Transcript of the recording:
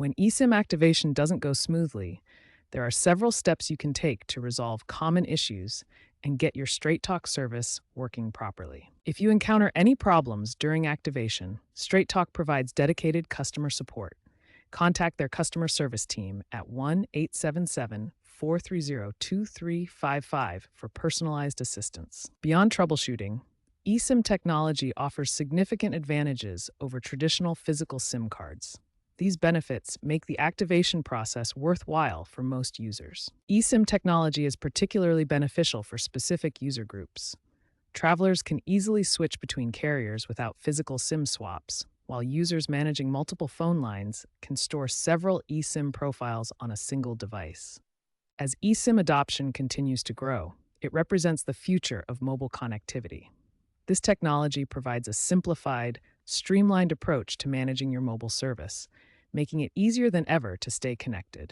When eSIM activation doesn't go smoothly, there are several steps you can take to resolve common issues and get your Straight Talk service working properly. If you encounter any problems during activation, Straight Talk provides dedicated customer support. Contact their customer service team at 1-877-430-2355 for personalized assistance. Beyond troubleshooting, eSIM technology offers significant advantages over traditional physical SIM cards. These benefits make the activation process worthwhile for most users. eSIM technology is particularly beneficial for specific user groups. Travelers can easily switch between carriers without physical SIM swaps, while users managing multiple phone lines can store several eSIM profiles on a single device. As eSIM adoption continues to grow, it represents the future of mobile connectivity. This technology provides a simplified, streamlined approach to managing your mobile service, making it easier than ever to stay connected.